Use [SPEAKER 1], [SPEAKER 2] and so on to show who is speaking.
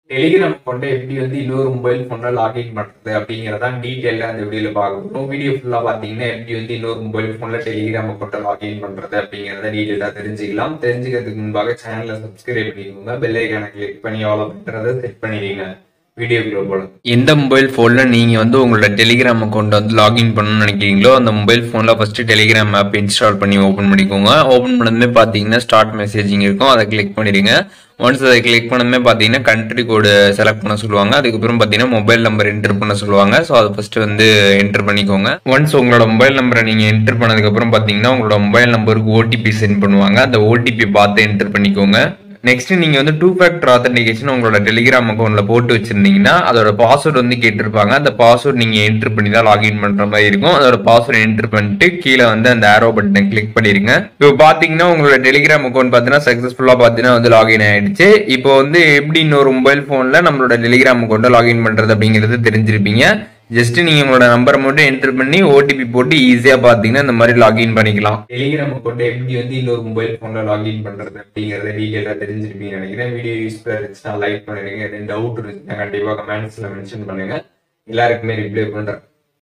[SPEAKER 1] Telegram அக்கௌண்ட்டை எப்படி வந்து இன்னொரு மொபைல் ஃபோன்ல லாகின் பண்றது அப்படிங்கிறத டீடைலா அந்த வீடியோல பார்க்கணும். வீடியோ ஃபுல்லா பாத்தீங்கன்னா எப்படி வந்து இன்னொரு மொபைல் ஃபோன்ல டெலிகிராம் அக்கௌண்ட்டை லாகின் பண்றது அப்படிங்கிறத டீடைலா தெரிஞ்சுக்கலாம். தெரிஞ்சுக்கிறதுக்கு முன்பாக சேனலை சப்ஸ்கிரைப் பண்ணிக்கோங்க, பெல் ஐகானை கிளிக் பண்ணி ஆல் பண்றதை செட் பண்ணிடுங்க. வீடியோக்குள்ள போலாம். எந்த மொபைல் போன்ல நீங்க வந்து உங்களோட டெலிகிராம் அக்கௌண்ட் வந்து லாகின் பண்ணணும்னு நினைக்கிறீங்களோ அந்த மொபைல் போன்ல ஃபர்ஸ்ட் டெலிகிராம் ஆப் இன்ஸ்டால் பண்ணி ஓபன் பண்ணிக்கோங்க. ஓபன் பண்ணதுமே பாத்தீங்கன்னா ஸ்டார்ட் மெசேஜிங் இருக்கும், அதை கிளிக் பண்ணிடுங்க. ஒன்ஸ் அதை கிளிக் பண்ணதுமே பாத்தீங்கன்னா கண்ட்ரி கோடு செலக்ட் பண்ண சொல்லுவாங்க. அதுக்கப்புறம் பாத்தீங்கன்னா மொபைல் நம்பர் என்டர் பண்ண சொல்லுவாங்க. ஸோ அதை ஃபர்ஸ்ட் வந்து என்டர் பண்ணிக்கோங்க. ஒன்ஸ் உங்களோட மொபைல் நம்பரை நீங்க என்டர் பண்ணதுக்கு அப்புறம் பாத்தீங்கன்னா உங்களோட மொபைல் நம்பருக்கு ஓடிபி சென்ட் பண்ணுவாங்க. அந்த ஓடிபி பார்த்து என்டர் பண்ணிக்கோங்க. நெக்ஸ்ட் நீங்க வந்து 2 ஃபேக்டர் ஆத்தென்டிகேஷன் உங்களோட டெலிகிராம் அக்கௌண்ட்ல போட்டு வச்சிருந்தீங்கன்னா அதோட பாஸ்வேர்டு வந்து கேட்டிருப்பாங்க. அந்த பாஸ்வேர்டு நீங்க என்டர் பண்ணி தான் லாகின் பண்ற மாதிரி இருக்கும். அதோட பாஸ்வேர்டு என்டர் பண்ணிட்டு கீழே வந்து அந்த ஆரோ பட்டனை கிளிக் பண்ணிருங்க. இப்போ பாத்தீங்கன்னா உங்களோட டெலிகிராம் அக்கௌண்ட் பாத்தீங்கன்னா சக்சஸ்ஃபுல்லா பாத்தீங்கன்னா வந்து லாகின் ஆயிடுச்சு. இப்போ வந்து எப்படி இன்னொரு மொபைல் போன்ல நம்மளோட டெலிகிராம் அக்கௌண்ட்டை லாகின் பண்றது அப்படிங்கிறது தெரிஞ்சிருப்பீங்க. ஜஸ்ட் நீங்க உங்களோட நம்பரை மட்டும் என்டர் பண்ணி ஓடிபி போட்டு ஈஸியா பாத்தீங்கன்னா இந்த மாதிரி லாகின் பண்ணிக்கலாம். டெலிகிராம் அக்கௌண்ட் எப்படி வந்து இன்னொரு மொபைல் போன்ல லாகின் பண்றது அப்படிங்கறத டீடைலா தெரிஞ்சிருப்பீங்கன்னு நினைக்கிறேன். வீடியோ யூஸ்ஃபுல்லா இருந்துச்சுன்னா லைக் பண்ணிடுங்க. எதுவும் டவுட் இருந்துச்சுன்னா கண்டிப்பா கமெண்ட்ஸ்ல மென்ஷன் பண்ணுங்க. எல்லாருக்குமே ரிப்ளை பண்றேன்.